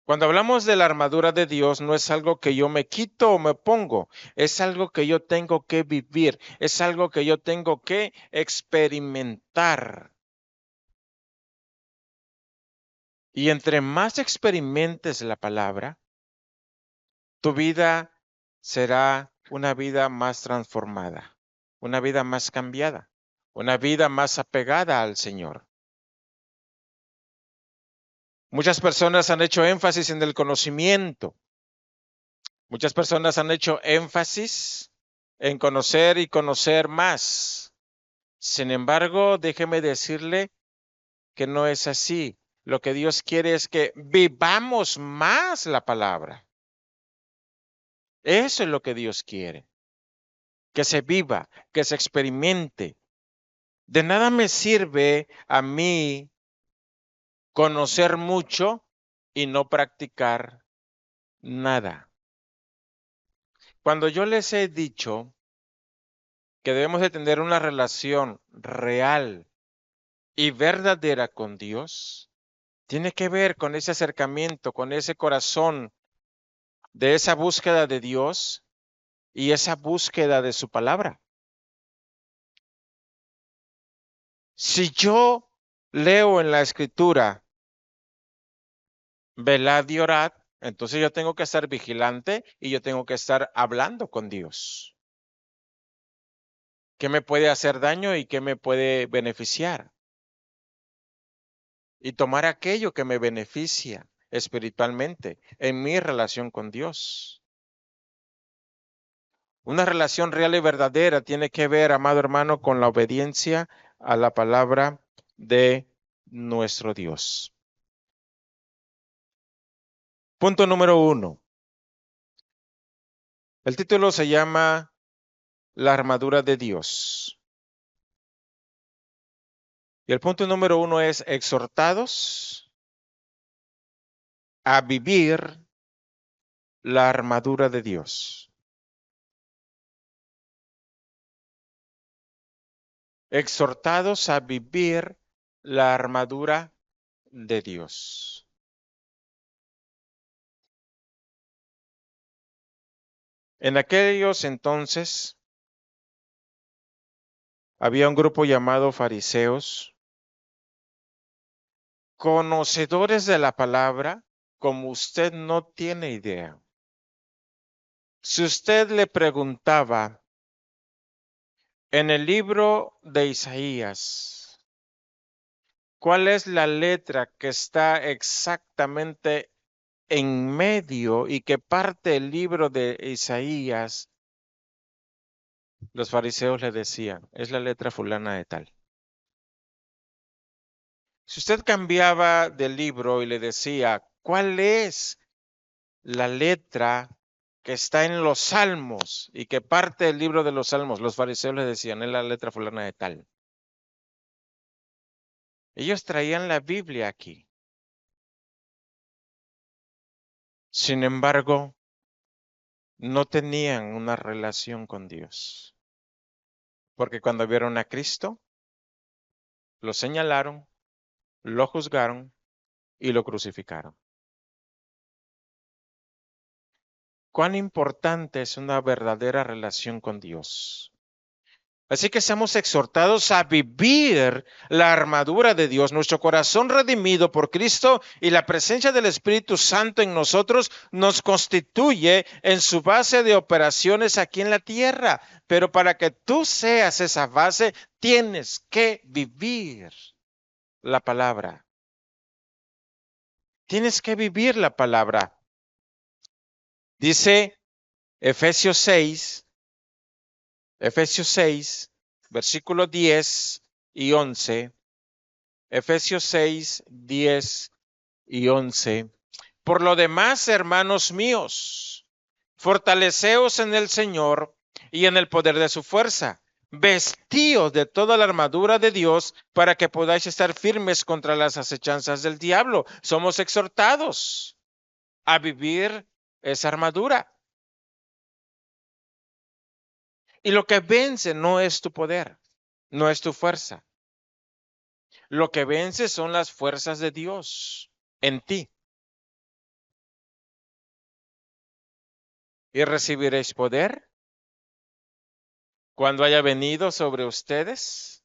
Cuando hablamos de la armadura de Dios, no es algo que yo me quito o me pongo, es algo que yo tengo que vivir, es algo que yo tengo que experimentar. Y entre más experimentes la palabra, tu vida será una vida más transformada, una vida más cambiada, una vida más apegada al Señor. Muchas personas han hecho énfasis en el conocimiento. Muchas personas han hecho énfasis en conocer y conocer más. Sin embargo, déjeme decirle que no es así. Lo que Dios quiere es que vivamos más la palabra. Eso es lo que Dios quiere, que se viva, que se experimente. De nada me sirve a mí conocer mucho y no practicar nada. Cuando yo les he dicho que debemos de tener una relación real y verdadera con Dios, tiene que ver con ese acercamiento, con ese corazón de esa búsqueda de Dios y esa búsqueda de su palabra. Si yo leo en la escritura, velad y orad, entonces yo tengo que estar vigilante y yo tengo que estar hablando con Dios. ¿Qué me puede hacer daño y qué me puede beneficiar? Y tomar aquello que me beneficia espiritualmente en mi relación con Dios. Una relación real y verdadera tiene que ver, amado hermano, con la obediencia a la palabra de nuestro Dios. Punto número 1. El título se llama La armadura de Dios. Y el punto número 1 es exhortados a vivir la armadura de Dios. Exhortados a vivir la armadura de Dios. En aquellos entonces había un grupo llamado fariseos, conocedores de la palabra, como usted no tiene idea. Si usted le preguntaba en el libro de Isaías, ¿cuál es la letra que está exactamente en medio y que parte el libro de Isaías? Los fariseos le decían, es la letra fulana de tal. Si usted cambiaba de libro y le decía, ¿cuál es la letra que está en los Salmos y que parte del libro de los Salmos? Los fariseos le decían, es la letra fulana de tal. Ellos traían la Biblia aquí. Sin embargo, no tenían una relación con Dios. Porque cuando vieron a Cristo, lo señalaron, lo juzgaron y lo crucificaron. Cuán importante es una verdadera relación con Dios. Así que seamos exhortados a vivir la armadura de Dios, nuestro corazón redimido por Cristo y la presencia del Espíritu Santo en nosotros nos constituye en su base de operaciones aquí en la tierra. Pero para que tú seas esa base, tienes que vivir la palabra. Tienes que vivir la palabra. Dice Efesios 6, versículos 10 y 11. Efesios 6, 10 y 11. Por lo demás, hermanos míos, fortaleceos en el Señor y en el poder de su fuerza. Vestíos de toda la armadura de Dios para que podáis estar firmes contra las acechanzas del diablo. Somos exhortados a vivir esa armadura. Y lo que vence no es tu poder, no es tu fuerza. Lo que vence son las fuerzas de Dios en ti. y recibiréis poder cuando haya venido sobre ustedes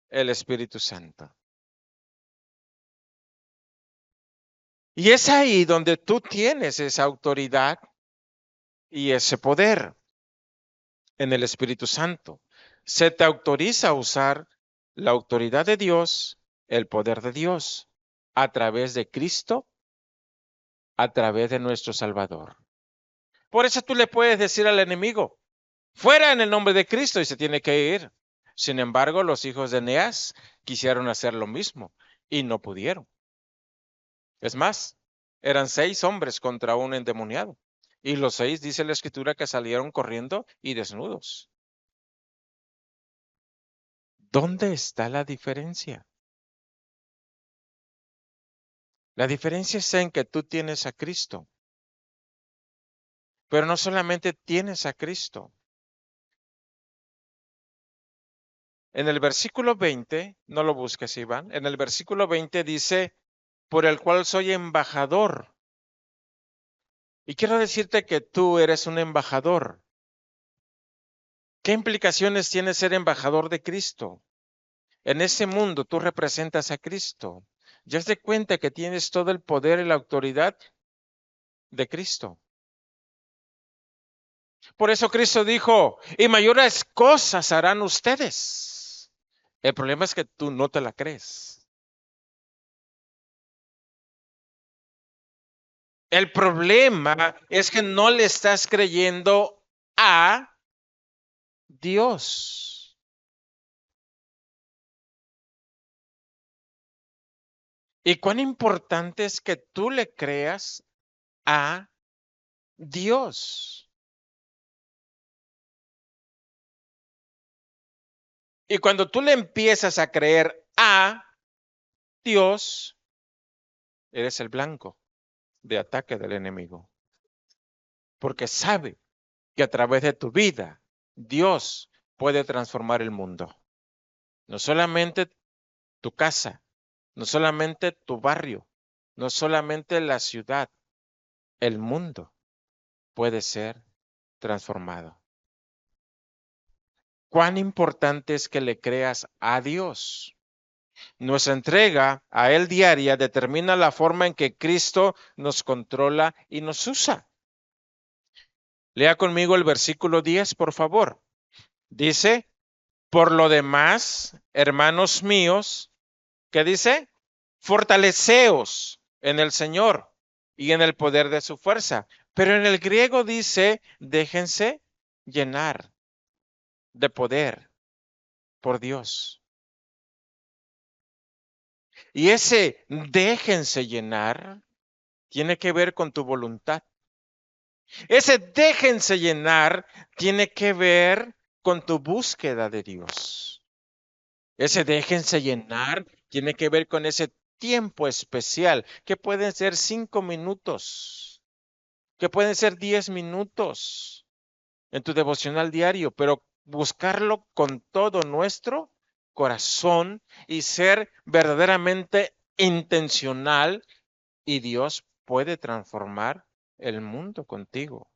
el Espíritu Santo. Y es ahí donde tú tienes esa autoridad y ese poder en el Espíritu Santo. Se te autoriza a usar la autoridad de Dios, el poder de Dios, a través de Cristo, a través de nuestro Salvador. Por eso tú le puedes decir al enemigo, fuera en el nombre de Cristo, y se tiene que ir. Sin embargo, los hijos de Eneas quisieron hacer lo mismo y no pudieron. Es más, eran 6 hombres contra un endemoniado. Y los 6 dice la escritura que salieron corriendo y desnudos. ¿Dónde está la diferencia? La diferencia está en que tú tienes a Cristo. Pero no solamente tienes a Cristo. En el versículo 20, no lo busques, Iván. En el versículo 20 dice, por el cual soy embajador. Y quiero decirte que tú eres un embajador. ¿Qué implicaciones tiene ser embajador de Cristo? En ese mundo tú representas a Cristo. Ya te cuenta que tienes todo el poder y la autoridad de Cristo. Por eso Cristo dijo, y mayores cosas harán ustedes. El problema es que tú no te la crees. El problema es que no le estás creyendo a Dios. Y cuán importante es que tú le creas a Dios. Y cuando tú le empiezas a creer a Dios, eres el blanco de ataque del enemigo. Porque sabe que a través de tu vida, Dios puede transformar el mundo. No solamente tu casa, no solamente tu barrio, no solamente la ciudad, el mundo puede ser transformado. Cuán importante es que le creas a Dios. Nuestra entrega a Él diaria determina la forma en que Cristo nos controla y nos usa. Lea conmigo el versículo 10, por favor. Dice, por lo demás, hermanos míos, ¿qué dice? Fortaleceos en el Señor y en el poder de su fuerza. Pero en el griego dice, déjense llenar de poder por Dios. Y ese déjense llenar tiene que ver con tu voluntad. Ese déjense llenar tiene que ver con tu búsqueda de Dios. Ese déjense llenar tiene que ver con ese tiempo especial, que pueden ser 5 minutos, que pueden ser 10 minutos en tu devocional diario, pero buscarlo con todo nuestro corazón y ser verdaderamente intencional, y Dios puede transformar el mundo contigo.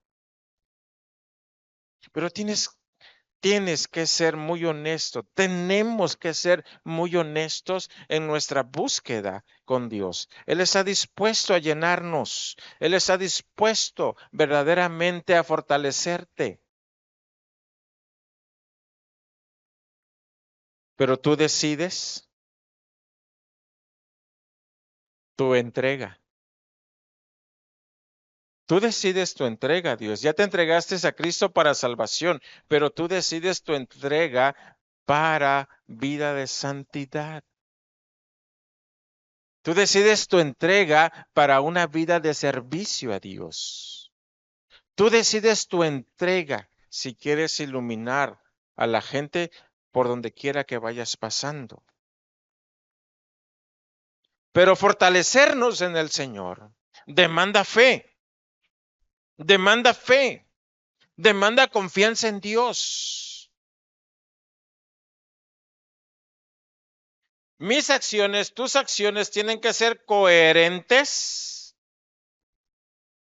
Pero tienes que ser muy honesto. Tenemos que ser muy honestos en nuestra búsqueda con Dios. Él está dispuesto a llenarnos. Él está dispuesto verdaderamente a fortalecerte. Pero tú decides tu entrega. Tú decides tu entrega a Dios. Ya te entregaste a Cristo para salvación, pero tú decides tu entrega para vida de santidad. Tú decides tu entrega para una vida de servicio a Dios. Tú decides tu entrega si quieres iluminar a la gente por donde quiera que vayas pasando. Pero fortalecernos en el Señor demanda fe, demanda fe, demanda confianza en Dios. Mis acciones, tus acciones tienen que ser coherentes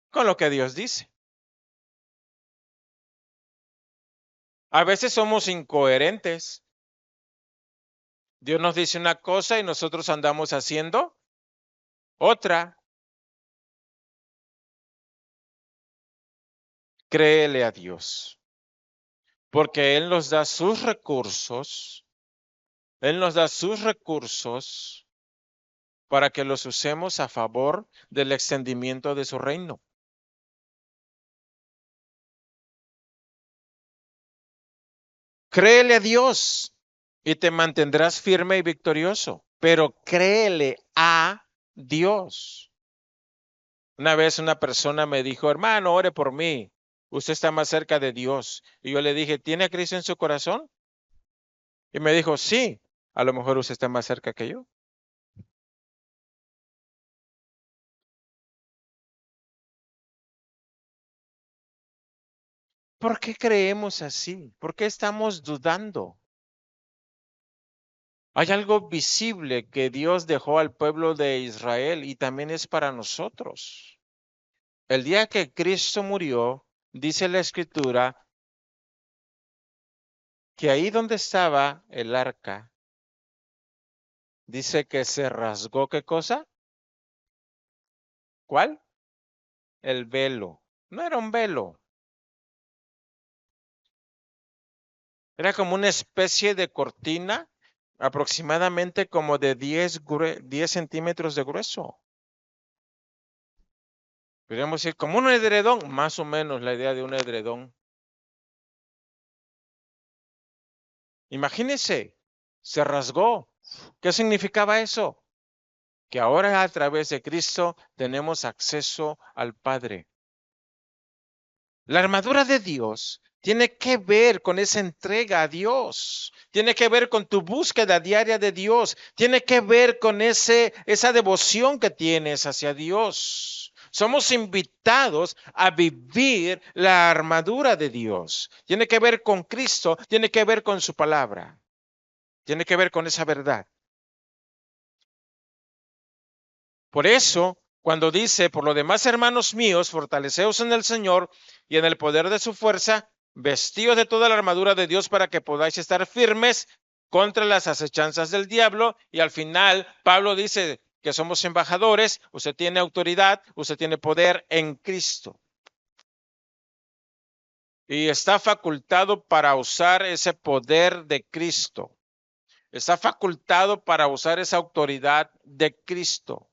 con lo que Dios dice. A veces somos incoherentes. Dios nos dice una cosa y nosotros andamos haciendo otra. Créele a Dios, porque Él nos da sus recursos. Él nos da sus recursos para que los usemos a favor del extendimiento de su reino. Créele a Dios y te mantendrás firme y victorioso, pero créele a Dios. Una vez una persona me dijo, hermano, ore por mí. Usted está más cerca de Dios. Y yo le dije, ¿tiene a Cristo en su corazón? Y me dijo, sí, a lo mejor usted está más cerca que yo. ¿Por qué creemos así? ¿Por qué estamos dudando? Hay algo visible que Dios dejó al pueblo de Israel y también es para nosotros. El día que Cristo murió, dice la Escritura, que ahí donde estaba el arca, dice que se rasgó, ¿qué cosa? ¿Cuál? El velo. No era un velo, era como una especie de cortina, aproximadamente como de 10 centímetros de grueso. Podríamos decir como un edredón, más o menos la idea de un edredón. Imagínense, se rasgó. ¿Qué significaba eso? Que ahora a través de Cristo tenemos acceso al Padre. La armadura de Dios tiene que ver con esa entrega a Dios, tiene que ver con tu búsqueda diaria de Dios, tiene que ver con esa devoción que tienes hacia Dios. Somos invitados a vivir la armadura de Dios. Tiene que ver con Cristo, tiene que ver con su palabra, tiene que ver con esa verdad. Por eso, cuando dice, por lo demás, hermanos míos, fortaleceos en el Señor y en el poder de su fuerza, vestíos de toda la armadura de Dios para que podáis estar firmes contra las acechanzas del diablo. Y al final, Pablo dice que somos embajadores, usted tiene autoridad, usted tiene poder en Cristo. Y está facultado para usar ese poder de Cristo. Está facultado para usar esa autoridad de Cristo.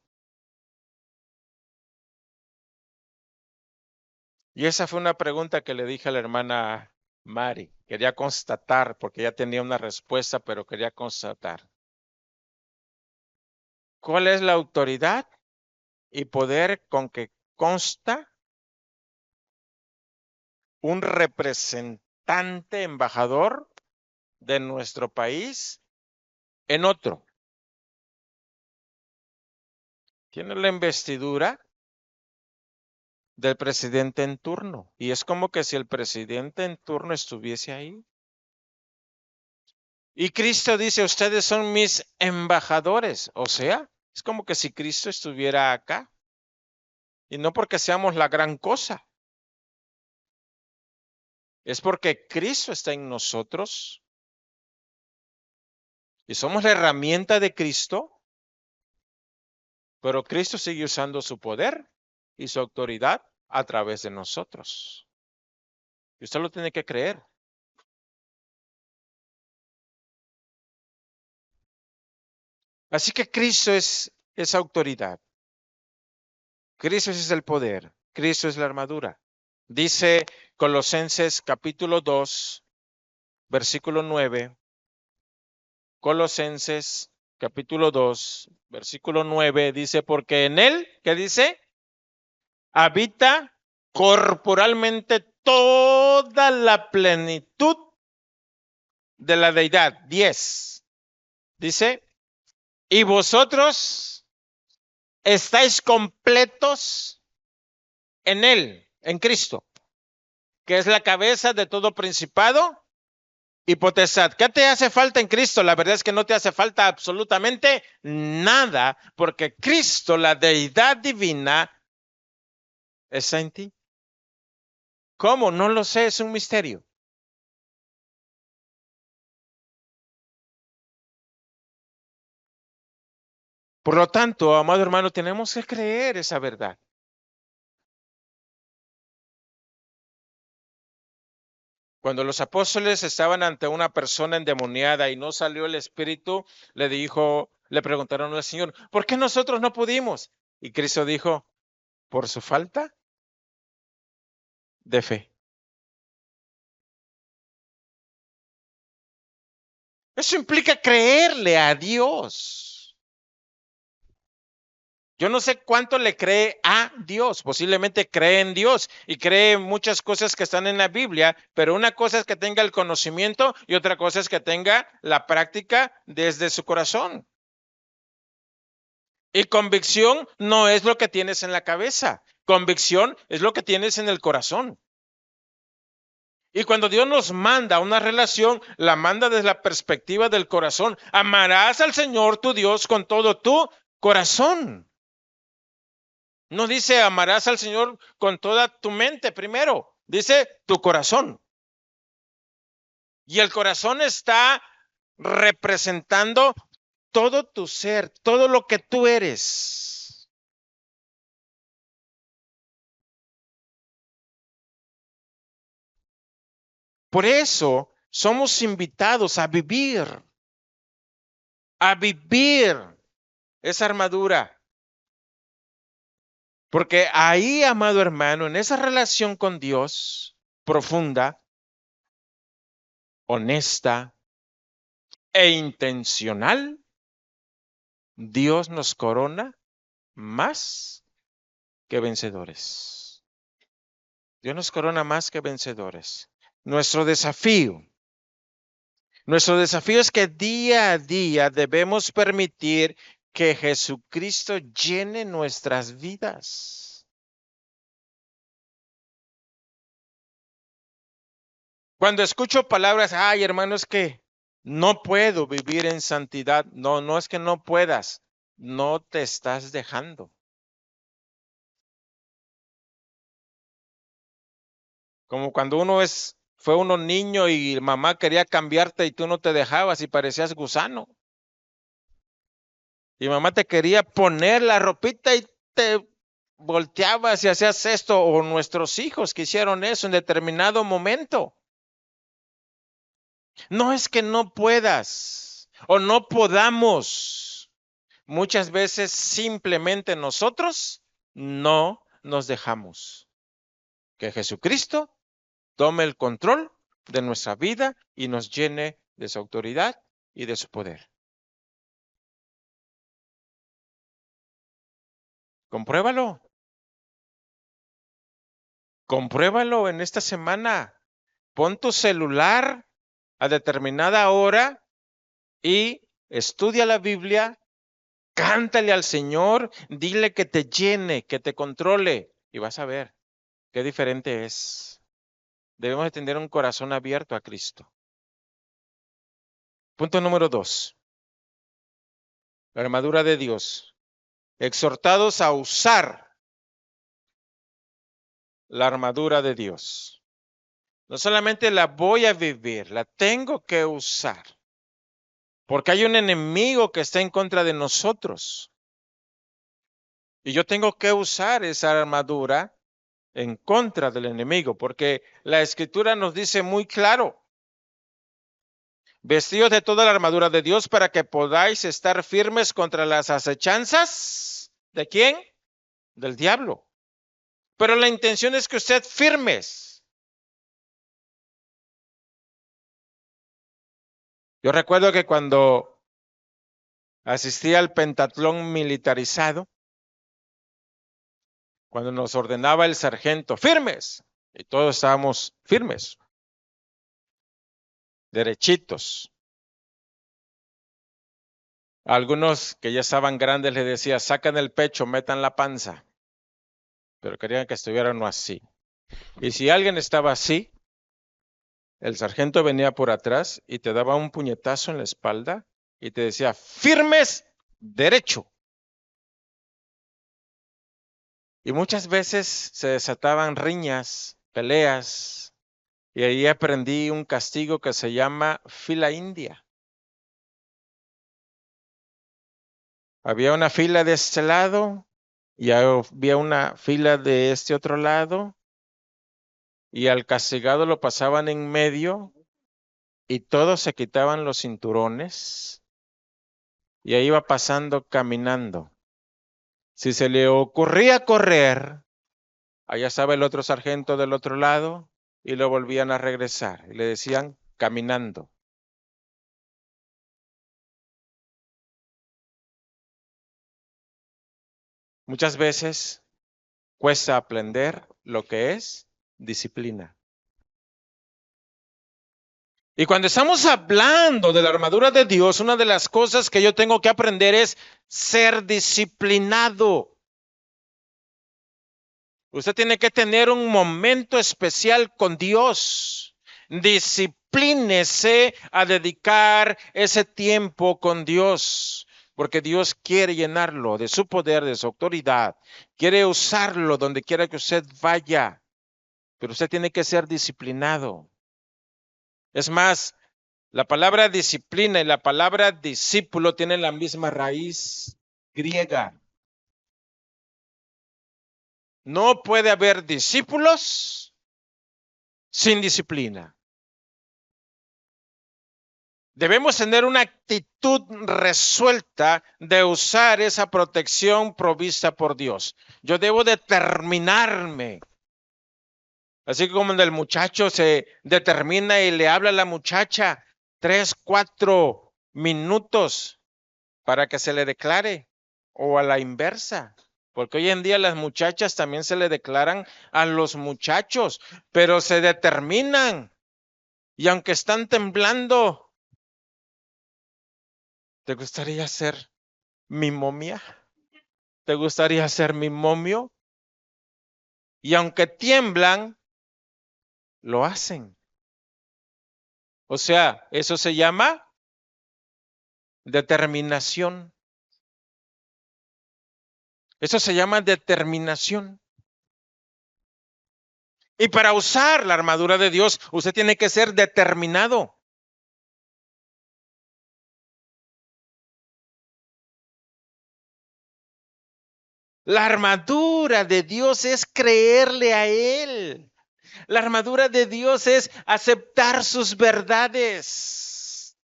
Y esa fue una pregunta que le dije a la hermana Mari. Quería constatar, porque ya tenía una respuesta, pero quería constatar. ¿Cuál es la autoridad y poder con que consta un representante embajador de nuestro país en otro? Tiene la investidura del presidente en turno. Y es como que si el presidente en turno estuviese ahí. Y Cristo dice, ustedes son mis embajadores. O sea, es como que si Cristo estuviera acá. Y no porque seamos la gran cosa. Es porque Cristo está en nosotros. Y somos la herramienta de Cristo. Pero Cristo sigue usando su poder y su autoridad a través de nosotros. Y usted lo tiene que creer. Así que Cristo es esa autoridad. Cristo es el poder. Cristo es la armadura. Dice Colosenses capítulo 2, versículo 9. Colosenses capítulo 2, versículo 9 dice, porque en él, ¿qué dice? Habita corporalmente toda la plenitud de la deidad. 10. Dice, y vosotros estáis completos en él, en Cristo, que es la cabeza de todo principado y potestad. ¿Qué te hace falta en Cristo? La verdad es que no te hace falta absolutamente nada, porque Cristo, la deidad divina, está en ti. ¿Cómo? No lo sé, es un misterio. Por lo tanto, amado hermano, tenemos que creer esa verdad. Cuando los apóstoles estaban ante una persona endemoniada y no salió el espíritu, le preguntaron al Señor, ¿por qué nosotros no pudimos? Y Cristo dijo, por su falta de fe. Eso implica creerle a Dios. Yo no sé cuánto le cree a Dios, posiblemente cree en Dios y cree en muchas cosas que están en la Biblia, pero una cosa es que tenga el conocimiento y otra cosa es que tenga la práctica desde su corazón. Y convicción no es lo que tienes en la cabeza, convicción es lo que tienes en el corazón. Y cuando Dios nos manda una relación, la manda desde la perspectiva del corazón. Amarás al Señor tu Dios con todo tu corazón. No dice amarás al Señor con toda tu mente primero, dice tu corazón. Y el corazón está representando todo tu ser, todo lo que tú eres. Por eso somos invitados a vivir esa armadura. Porque ahí, amado hermano, en esa relación con Dios profunda, honesta e intencional, Dios nos corona más que vencedores. Dios nos corona más que vencedores. Nuestro desafío es que día a día debemos permitir que Jesucristo llene nuestras vidas. Cuando escucho palabras, ay, hermano, es que no puedo vivir en santidad. No, no es que no puedas, no te estás dejando. Como cuando fue uno niño y mamá quería cambiarte y tú no te dejabas y parecías gusano. Y mamá te quería poner la ropita y te volteabas y hacías esto. O nuestros hijos que hicieron eso en determinado momento. No es que no puedas o no podamos. Muchas veces simplemente nosotros no nos dejamos. Que Jesucristo tome el control de nuestra vida y nos llene de su autoridad y de su poder. Compruébalo. Compruébalo en esta semana. Pon tu celular a determinada hora y estudia la Biblia, cántale al Señor, dile que te llene, que te controle y vas a ver qué diferente es. Debemos de tener un corazón abierto a Cristo. Punto número 2. La armadura de Dios. Exhortados a usar la armadura de Dios. No solamente la voy a vivir, la tengo que usar. Porque hay un enemigo que está en contra de nosotros. Y yo tengo que usar esa armadura en contra del enemigo, porque la escritura nos dice muy claro, vestidos de toda la armadura de Dios para que podáis estar firmes contra las acechanzas. ¿De quién? Del diablo. Pero la intención es que usted firmes. Yo recuerdo que cuando asistí al pentatlón militarizado, cuando nos ordenaba el sargento, firmes, y todos estábamos firmes, derechitos. A algunos que ya estaban grandes les decía, sacan el pecho, metan la panza, pero querían que estuvieran así. Y si alguien estaba así, el sargento venía por atrás y te daba un puñetazo en la espalda y te decía, firmes, derecho. Y muchas veces se desataban riñas, peleas, y ahí aprendí un castigo que se llama fila india. Había una fila de este lado y había una fila de este otro lado y al castigado lo pasaban en medio y todos se quitaban los cinturones y ahí iba pasando caminando. Si se le ocurría correr, allá estaba el otro sargento del otro lado y lo volvían a regresar y le decían caminando. Muchas veces cuesta aprender lo que es disciplina. Y cuando estamos hablando de la armadura de Dios, una de las cosas que yo tengo que aprender es ser disciplinado. Usted tiene que tener un momento especial con Dios. Disciplínese a dedicar ese tiempo con Dios, porque Dios quiere llenarlo de su poder, de su autoridad. Quiere usarlo donde quiera que usted vaya, pero usted tiene que ser disciplinado. Es más, la palabra disciplina y la palabra discípulo tienen la misma raíz griega. No puede haber discípulos sin disciplina. Debemos tener una actitud resuelta de usar esa protección provista por Dios. Yo debo determinarme. Así como el muchacho se determina y le habla a la muchacha 3, 4 minutos para que se le declare, o a la inversa, porque hoy en día las muchachas también se le declaran a los muchachos, pero se determinan y aunque están temblando, ¿te gustaría ser mi momia? ¿Te gustaría ser mi momio? Y aunque tiemblan, lo hacen. O sea, eso se llama determinación. Eso se llama determinación. Y para usar la armadura de Dios, usted tiene que ser determinado. La armadura de Dios es creerle a Él. La armadura de Dios es aceptar sus verdades.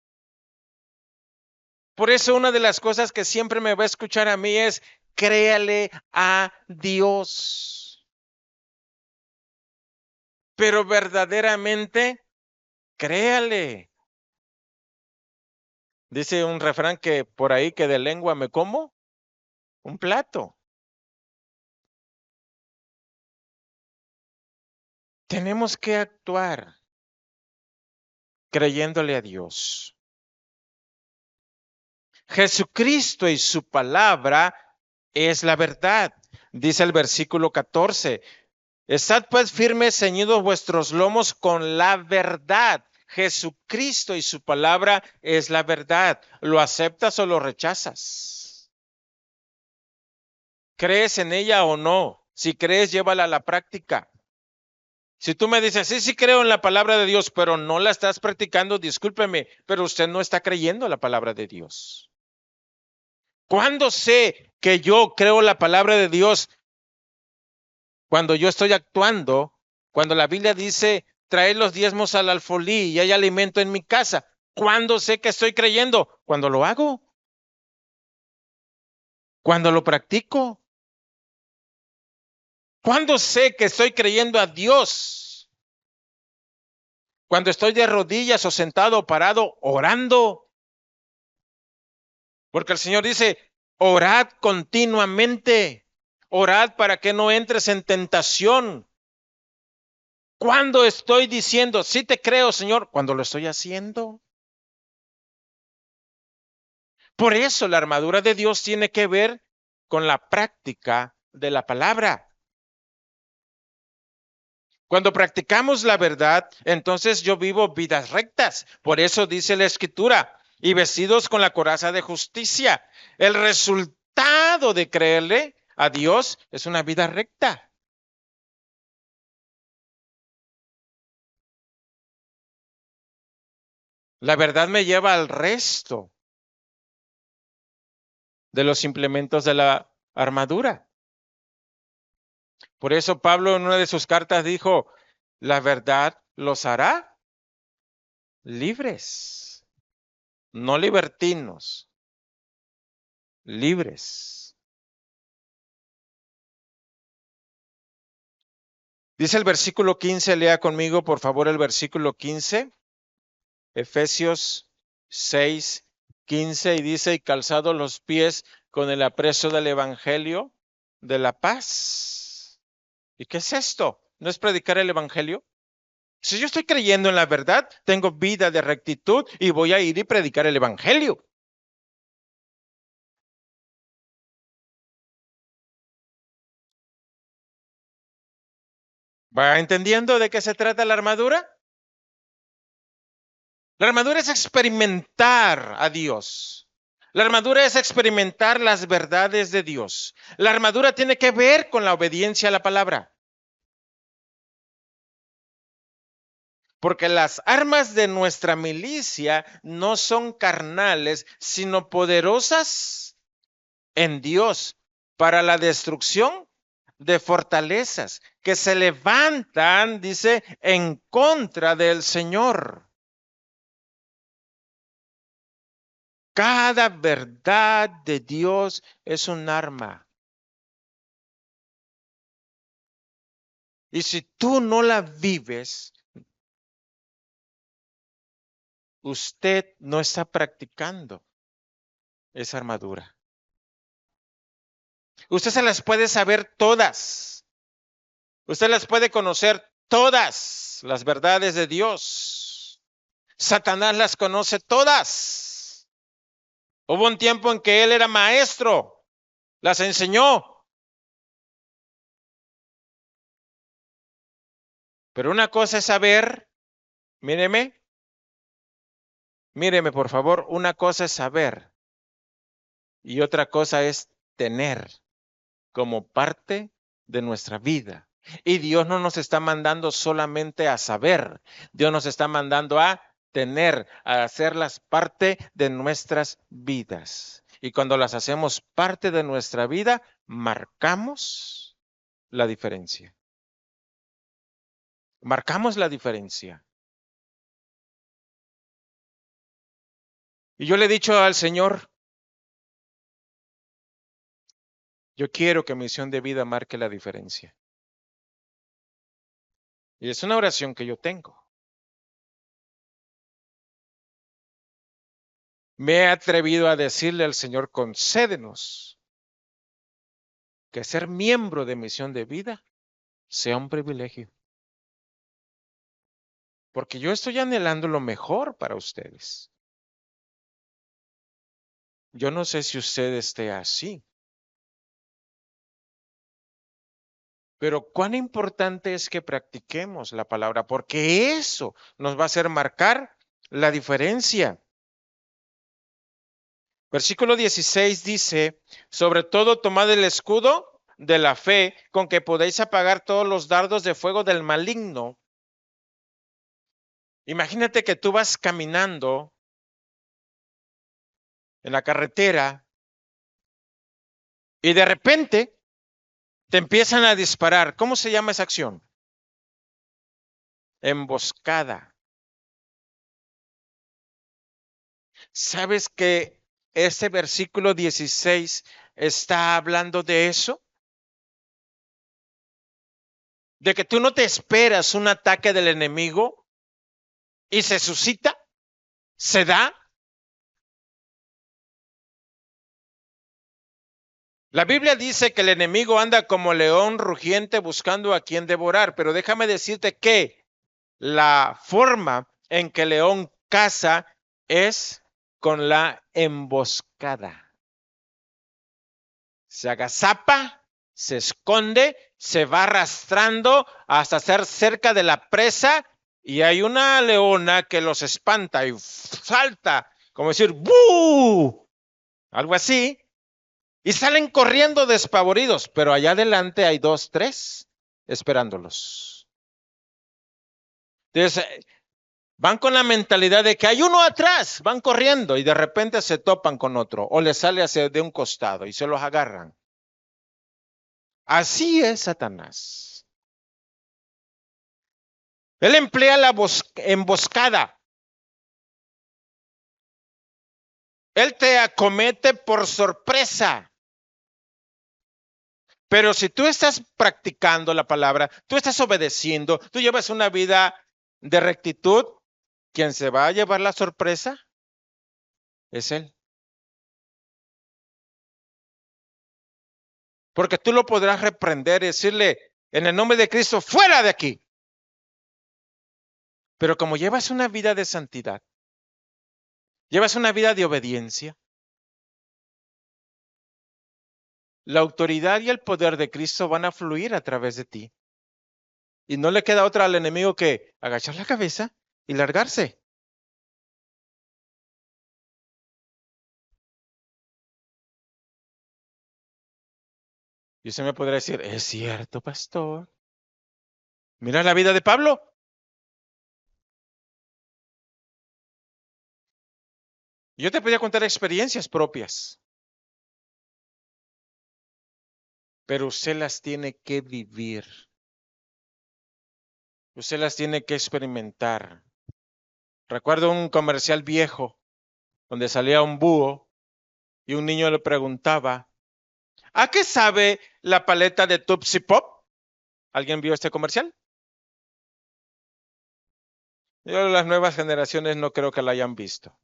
Por eso una de las cosas que siempre me va a escuchar a mí es, créale a Dios. Pero verdaderamente, créale. Dice un refrán que por ahí que de lengua me como un plato. Tenemos que actuar creyéndole a Dios. Jesucristo y su palabra es la verdad. Dice el versículo 14. Estad pues firmes, ceñidos vuestros lomos con la verdad. Jesucristo y su palabra es la verdad. ¿Lo aceptas o lo rechazas? ¿Crees en ella o no? Si crees, llévala a la práctica. Si tú me dices, sí, sí creo en la palabra de Dios, pero no la estás practicando, discúlpeme, pero usted no está creyendo la palabra de Dios. ¿Cuándo sé que yo creo la palabra de Dios? Cuando yo estoy actuando, cuando la Biblia dice, traed los diezmos al alfolí y hay alimento en mi casa. ¿Cuándo sé que estoy creyendo? Cuando lo hago, cuando lo practico. ¿Cuándo sé que estoy creyendo a Dios? Cuando estoy de rodillas o sentado o parado orando. Porque el Señor dice, orad continuamente. Orad para que no entres en tentación. ¿Cuándo estoy diciendo, sí te creo, Señor? Cuando lo estoy haciendo. Por eso la armadura de Dios tiene que ver con la práctica de la palabra. Cuando practicamos la verdad, entonces yo vivo vidas rectas. Por eso dice la Escritura, y vestidos con la coraza de justicia. El resultado de creerle a Dios es una vida recta. La verdad me lleva al resto. de los implementos de la armadura. Por eso Pablo en una de sus cartas dijo, la verdad los hará libres, no libertinos, libres. Dice el versículo 15, lea conmigo por favor el versículo 15, Efesios 6, 15, y dice, y calzados los pies con el apresto del evangelio de la paz. ¿Y qué es esto? ¿No es predicar el evangelio? Si yo estoy creyendo en la verdad, tengo vida de rectitud y voy a ir y predicar el evangelio. ¿Va entendiendo de qué se trata la armadura? La armadura es experimentar a Dios. La armadura es experimentar las verdades de Dios. La armadura tiene que ver con la obediencia a la palabra. Porque las armas de nuestra milicia no son carnales, sino poderosas en Dios para la destrucción de fortalezas que se levantan, dice, en contra del Señor. Cada verdad de Dios es un arma. Y si tú no la vives, usted no está practicando esa armadura. Usted se las puede saber todas. Usted las puede conocer todas, las verdades de Dios. Satanás las conoce todas. Hubo un tiempo en que él era maestro, las enseñó. Pero una cosa es saber, míreme por favor, una cosa es saber y otra cosa es tener como parte de nuestra vida. Y Dios no nos está mandando solamente a saber, Dios nos está mandando a tener, a hacerlas parte de nuestras vidas. Y cuando las hacemos parte de nuestra vida, marcamos la diferencia. Marcamos la diferencia. Y yo le he dicho al Señor, yo quiero que mi misión de vida marque la diferencia. Y es una oración que yo tengo. Me he atrevido a decirle al Señor, concédenos que ser miembro de misión de vida sea un privilegio. Porque yo estoy anhelando lo mejor para ustedes. Yo no sé si usted esté así. Pero cuán importante es que practiquemos la palabra, porque eso nos va a hacer marcar la diferencia. Versículo 16 dice, sobre todo tomad el escudo de la fe con que podéis apagar todos los dardos de fuego del maligno. Imagínate que tú vas caminando en la carretera y de repente te empiezan a disparar. ¿Cómo se llama esa acción? Emboscada. ¿Sabes que este versículo 16 está hablando de eso? De que tú no te esperas un ataque del enemigo y se suscita, se da. La Biblia dice que el enemigo anda como león rugiente buscando a quien devorar, pero déjame decirte que la forma en que el león caza es con la emboscada. Se agazapa, se esconde, se va arrastrando hasta ser cerca de la presa y hay una leona que los espanta y salta, como decir ¡bú! Algo así. Y salen corriendo despavoridos, pero allá adelante hay 2, 3 esperándolos. Entonces, Van con la mentalidad de que hay uno atrás, van corriendo y de repente se topan con otro o les sale hacia de un costado y se los agarran. Así es Satanás. Él emplea la emboscada. Él te acomete por sorpresa. Pero si tú estás practicando la palabra, tú estás obedeciendo, tú llevas una vida de rectitud, quien se va a llevar la sorpresa es Él. Porque tú lo podrás reprender y decirle, en el nombre de Cristo, fuera de aquí. Pero como llevas una vida de santidad, llevas una vida de obediencia, la autoridad y el poder de Cristo van a fluir a través de ti. Y no le queda otra al enemigo que agachar la cabeza y largarse. Y usted me podrá decir, es cierto, pastor. Mira la vida de Pablo. Yo te podía contar experiencias propias, pero usted las tiene que vivir. Usted las tiene que experimentar. Recuerdo un comercial viejo donde salía un búho y un niño le preguntaba, ¿a qué sabe la paleta de Tupsi Pop? ¿Alguien vio este comercial? Yo las nuevas generaciones no creo que la hayan visto.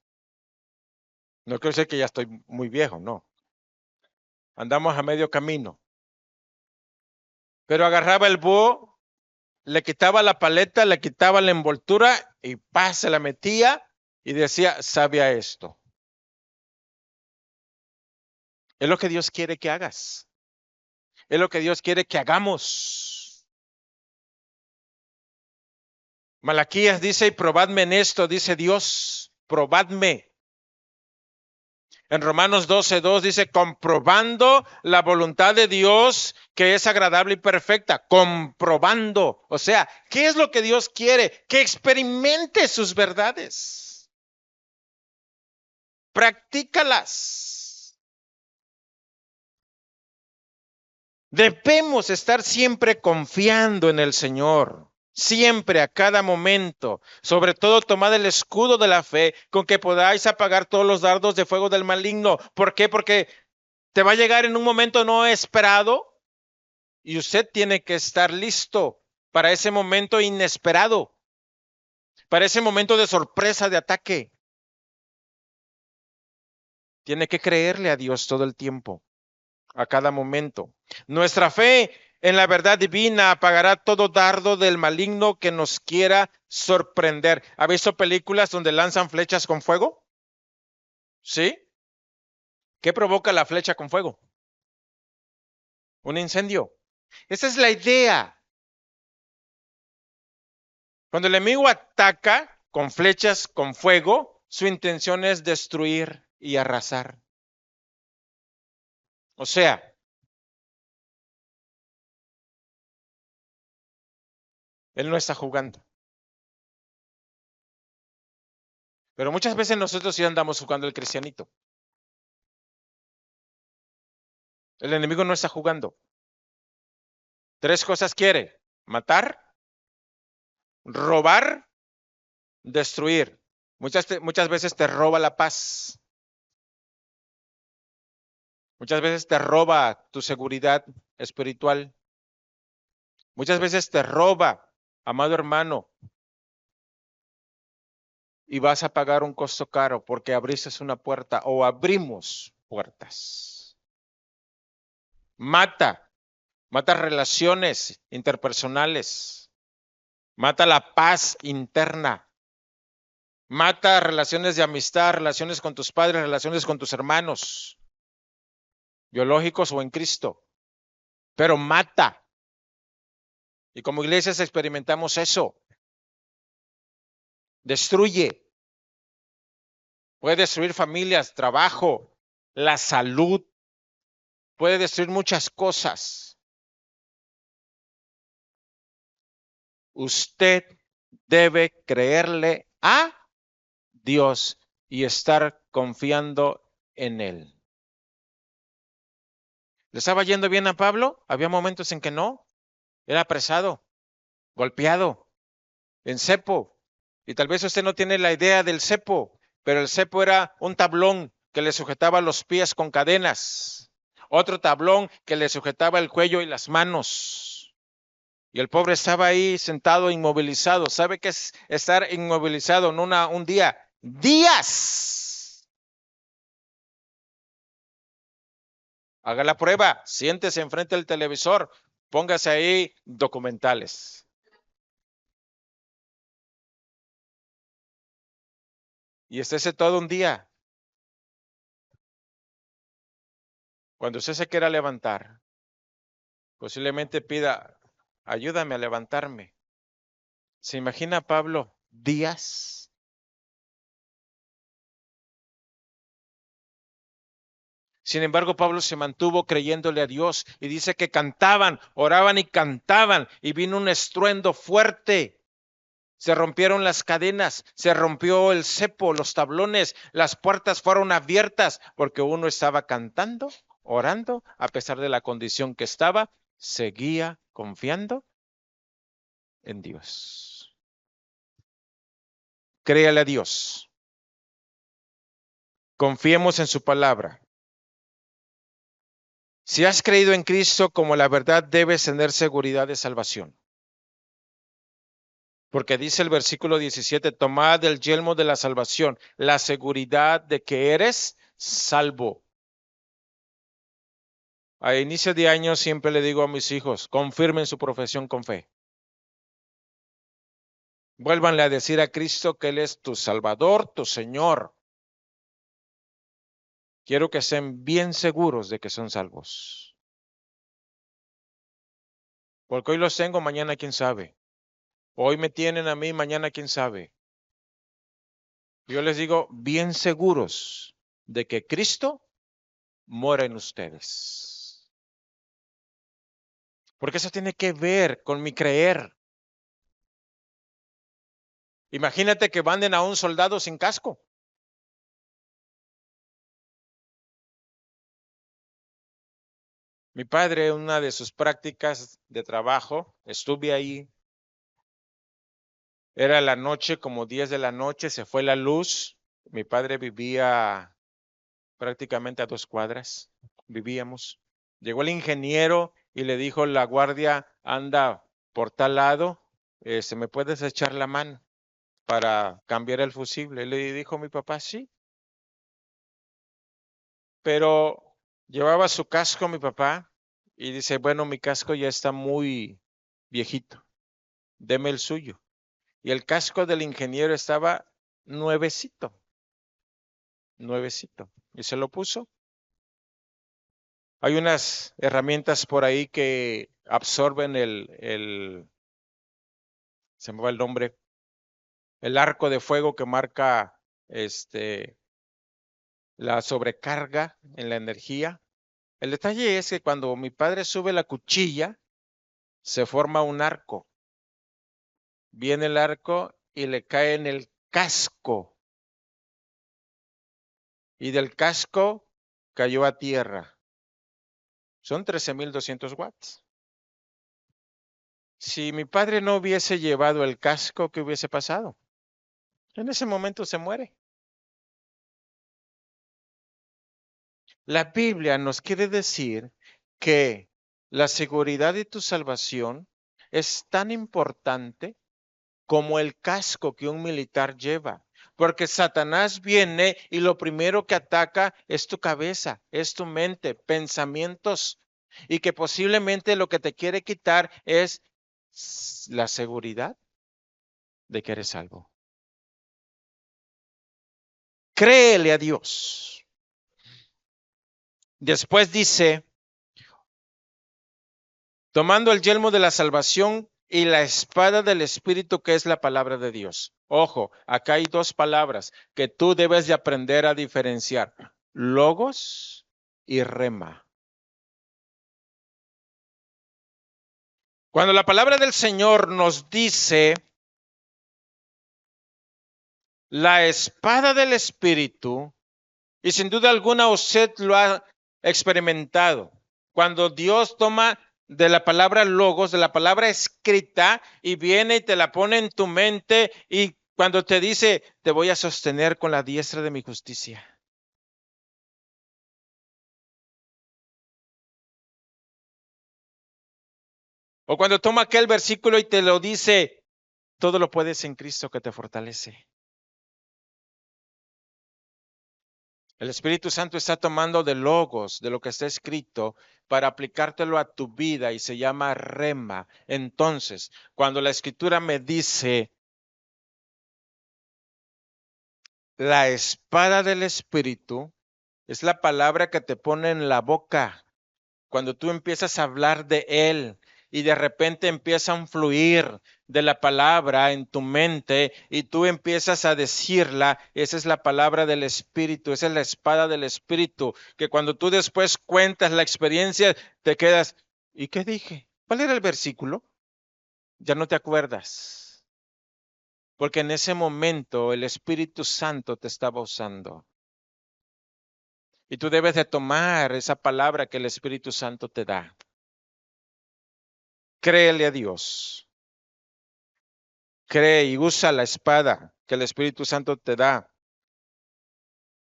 No creo ser que ya estoy muy viejo, no. Andamos a medio camino. Pero agarraba el búho, le quitaba la paleta, le quitaba la envoltura y se la metía y decía, sabe a esto. Es lo que Dios quiere que hagas. Es lo que Dios quiere que hagamos. Malaquías dice, y probadme en esto, dice Dios, probadme. En Romanos 12:2 dice, comprobando la voluntad de Dios que es agradable y perfecta, comprobando. O sea, ¿qué es lo que Dios quiere? Que experimente sus verdades. Practícalas. Debemos estar siempre confiando en el Señor. Siempre, a cada momento, sobre todo tomad el escudo de la fe con que podáis apagar todos los dardos de fuego del maligno. ¿Por qué? Porque te va a llegar en un momento no esperado y usted tiene que estar listo para ese momento inesperado, para ese momento de sorpresa, de ataque. Tiene que creerle a Dios todo el tiempo, a cada momento. Nuestra fe en la verdad divina apagará todo dardo del maligno que nos quiera sorprender. ¿Ha visto películas donde lanzan flechas con fuego? ¿Sí? ¿Qué provoca la flecha con fuego? Un incendio. Esa es la idea. Cuando el enemigo ataca con flechas con fuego, su intención es destruir y arrasar. O sea, él no está jugando. Pero muchas veces nosotros sí andamos jugando el cristianito. El enemigo no está jugando. Tres cosas quiere: matar, robar, destruir. Muchas veces te roba la paz. Muchas veces te roba tu seguridad espiritual. Muchas veces te roba, amado hermano, y vas a pagar un costo caro porque abriste una puerta o abrimos puertas. Mata relaciones interpersonales, mata la paz interna, mata relaciones de amistad, relaciones con tus padres, relaciones con tus hermanos, biológicos o en Cristo, pero mata. Y como iglesias experimentamos eso. Destruye. Puede destruir familias, trabajo, la salud. Puede destruir muchas cosas. Usted debe creerle a Dios y estar confiando en Él. ¿Le estaba yendo bien a Pablo? Había momentos en que no. Era apresado, golpeado, en cepo. Y tal vez usted no tiene la idea del cepo, pero el cepo era un tablón que le sujetaba los pies con cadenas. Otro tablón que le sujetaba el cuello y las manos. Y el pobre estaba ahí sentado, inmovilizado. ¿Sabe qué es estar inmovilizado? No un día, días. Haga la prueba, siéntese enfrente del televisor, póngase ahí documentales. Y estése todo un día. Cuando usted se quiera levantar, posiblemente pida, ayúdame a levantarme. ¿Se imagina Pablo días? Sin embargo, Pablo se mantuvo creyéndole a Dios y dice que cantaban, oraban y cantaban y vino un estruendo fuerte. Se rompieron las cadenas, se rompió el cepo, los tablones, las puertas fueron abiertas porque uno estaba cantando, orando, a pesar de la condición que estaba, seguía confiando en Dios. Créale a Dios. Confiemos en su palabra. Si has creído en Cristo como la verdad, debes tener seguridad de salvación. Porque dice el versículo 17, tomad el yelmo de la salvación, la seguridad de que eres salvo. A inicio de año siempre le digo a mis hijos, confirmen su profesión con fe. Vuélvanle a decir a Cristo que Él es tu Salvador, tu Señor. Quiero que estén bien seguros de que son salvos. Porque hoy los tengo, mañana quién sabe. Hoy me tienen a mí, mañana quién sabe. Yo les digo, bien seguros de que Cristo mora en ustedes. Porque eso tiene que ver con mi creer. Imagínate que manden a un soldado sin casco. Mi padre, una de sus prácticas de trabajo, estuve ahí. Era la noche, como 10 de la noche, se fue la luz. Mi padre vivía prácticamente a 2 cuadras. Vivíamos. Llegó el ingeniero y le dijo la guardia, anda por tal lado, ¿se me puedes echar la mano para cambiar el fusible? Le dijo mi papá, sí, pero llevaba su casco mi papá y dice, bueno, mi casco ya está muy viejito, deme el suyo. Y el casco del ingeniero estaba nuevecito, nuevecito. Y se lo puso. Hay unas herramientas por ahí que absorben se me va el nombre, el arco de fuego que marca la sobrecarga en la energía. El detalle es que cuando mi padre sube la cuchilla, se forma un arco. Viene el arco y le cae en el casco. Y del casco cayó a tierra. Son 13,200 watts. Si mi padre no hubiese llevado el casco, ¿qué hubiese pasado? En ese momento se muere. La Biblia nos quiere decir que la seguridad de tu salvación es tan importante como el casco que un militar lleva. Porque Satanás viene y lo primero que ataca es tu cabeza, es tu mente, pensamientos. Y que posiblemente lo que te quiere quitar es la seguridad de que eres salvo. Créele a Dios. Después dice, tomando el yelmo de la salvación y la espada del Espíritu, que es la palabra de Dios. Ojo, acá hay dos palabras que tú debes de aprender a diferenciar. Logos y rema. Cuando la palabra del Señor nos dice la espada del Espíritu, y sin duda alguna usted lo ha experimentado. Cuando Dios toma de la palabra logos, de la palabra escrita, y viene y te la pone en tu mente, y cuando te dice, te voy a sostener con la diestra de mi justicia. O cuando toma aquel versículo y te lo dice, todo lo puedes en Cristo que te fortalece. El Espíritu Santo está tomando de logos, de lo que está escrito, para aplicártelo a tu vida y se llama rema. Entonces, cuando la Escritura me dice, la espada del Espíritu, es la palabra que te pone en la boca. Cuando tú empiezas a hablar de Él y de repente empieza a fluir de la palabra en tu mente y tú empiezas a decirla, esa es la palabra del Espíritu, esa es la espada del Espíritu, que cuando tú después cuentas la experiencia, te quedas, ¿y qué dije? ¿Cuál era el versículo? Ya no te acuerdas, porque en ese momento el Espíritu Santo te estaba usando. Y tú debes de tomar esa palabra que el Espíritu Santo te da. Créele a Dios. Cree y usa la espada que el Espíritu Santo te da.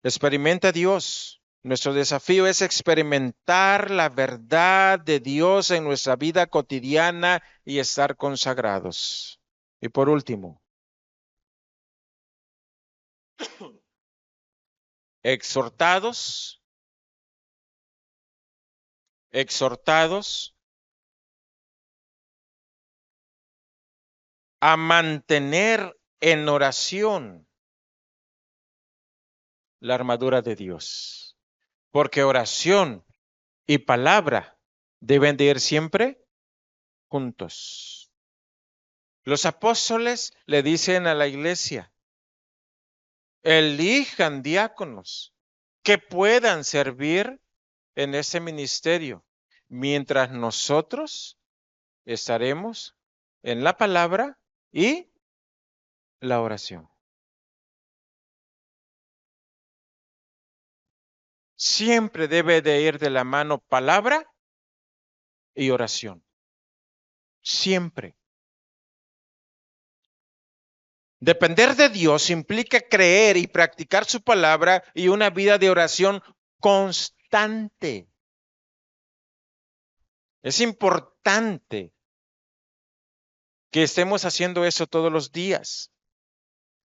Experimenta a Dios. Nuestro desafío es experimentar la verdad de Dios en nuestra vida cotidiana y estar consagrados. Y por último, exhortados a mantener en oración la armadura de Dios. Porque oración y palabra deben de ir siempre juntos. Los apóstoles le dicen a la iglesia, elijan diáconos que puedan servir en ese ministerio, mientras nosotros estaremos en la palabra y la oración. Siempre debe de ir de la mano palabra y oración. Siempre. Depender de Dios implica creer y practicar su palabra y una vida de oración constante. Es importante que estemos haciendo eso todos los días.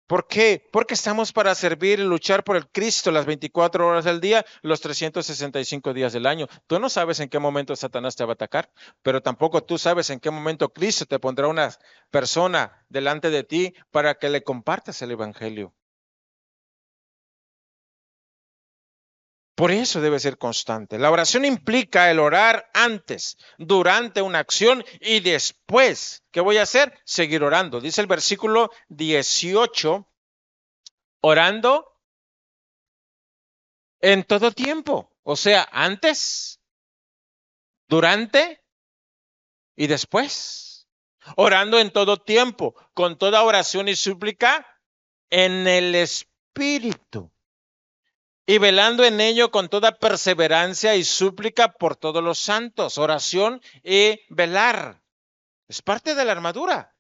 ¿Por qué? Porque estamos para servir y luchar por el Cristo las 24 horas del día, los 365 días del año. Tú no sabes en qué momento Satanás te va a atacar, pero tampoco tú sabes en qué momento Cristo te pondrá una persona delante de ti para que le compartas el Evangelio. Por eso debe ser constante. La oración implica el orar antes, durante una acción y después. ¿Qué voy a hacer? Seguir orando. Dice el versículo 18, orando en todo tiempo. O sea, antes, durante y después. Orando en todo tiempo, con toda oración y súplica en el Espíritu. Y velando en ello con toda perseverancia y súplica por todos los santos, oración y velar. Es parte de la armadura.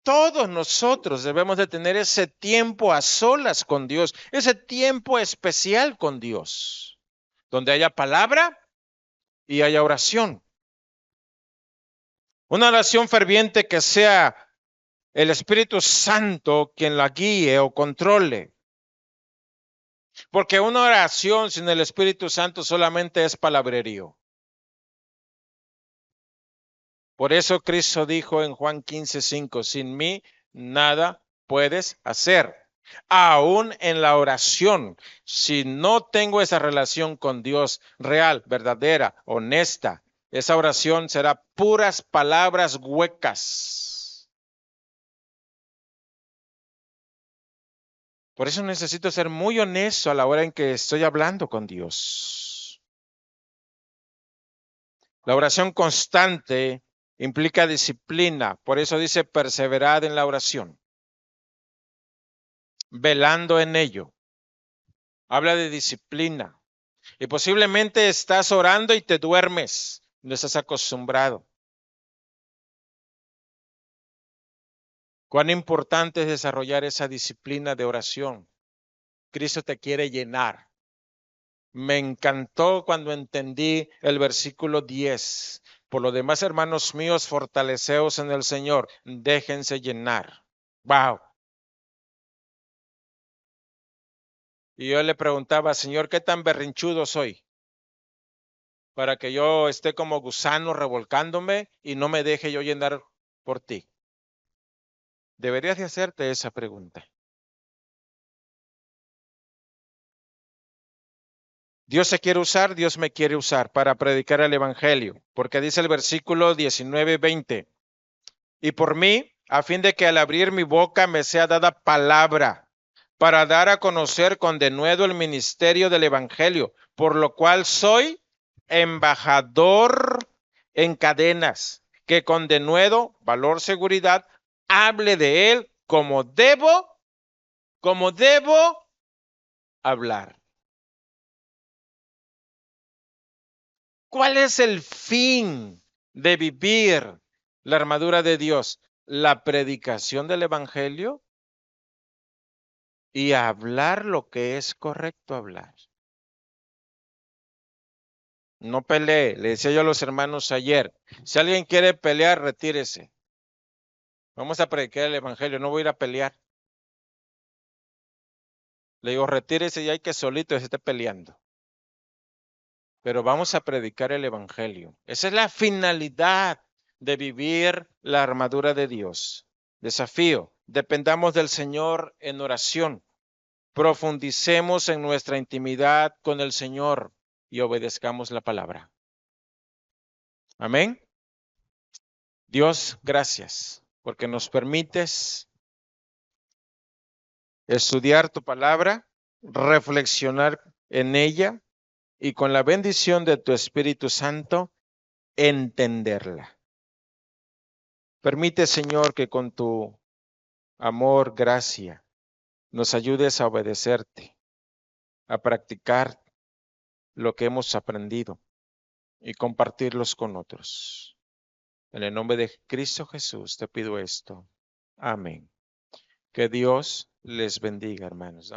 Todos nosotros debemos de tener ese tiempo a solas con Dios, ese tiempo especial con Dios, donde haya palabra y haya oración. Una oración ferviente que sea el Espíritu Santo quien la guíe o controle. Porque una oración sin el Espíritu Santo solamente es palabrerío. Por eso Cristo dijo en Juan 15:5, sin mí nada puedes hacer. Aún en la oración, si no tengo esa relación con Dios real, verdadera, honesta, esa oración será puras palabras huecas. Por eso necesito ser muy honesto a la hora en que estoy hablando con Dios. La oración constante implica disciplina. Por eso dice perseverad en la oración, velando en ello. Habla de disciplina. Y posiblemente estás orando y te duermes. No estás acostumbrado. Cuán importante es desarrollar esa disciplina de oración. Cristo te quiere llenar. Me encantó cuando entendí el versículo 10. Por lo demás, hermanos míos, fortaleceos en el Señor. Déjense llenar. Wow. Y yo le preguntaba, Señor, ¿qué tan berrinchudo soy? Para que yo esté como gusano revolcándome y no me deje yo llenar por ti. Deberías de hacerte esa pregunta. Dios se quiere usar, Dios me quiere usar para predicar el evangelio, porque dice el versículo 19-20, y por mí, a fin de que al abrir mi boca me sea dada palabra, para dar a conocer con denuedo el ministerio del evangelio, por lo cual soy embajador en cadenas, que con denuedo, valor, seguridad, hable de él como debo hablar. ¿Cuál es el fin de vivir la armadura de Dios? La predicación del evangelio y hablar lo que es correcto hablar. No pelee, le decía yo a los hermanos ayer, si alguien quiere pelear, retírese. Vamos a predicar el evangelio, no voy a ir a pelear. Le digo, retírese y hay que solito se esté peleando. Pero vamos a predicar el evangelio. Esa es la finalidad de vivir la armadura de Dios. Desafío, dependamos del Señor en oración. Profundicemos en nuestra intimidad con el Señor y obedezcamos la palabra. Amén. Dios, gracias, porque nos permites estudiar tu palabra, reflexionar en ella y con la bendición de tu Espíritu Santo, entenderla. Permite, Señor, que con tu amor, gracia, nos ayudes a obedecerte, a practicar lo que hemos aprendido y compartirlos con otros. En el nombre de Cristo Jesús te pido esto. Amén. Que Dios les bendiga, hermanos.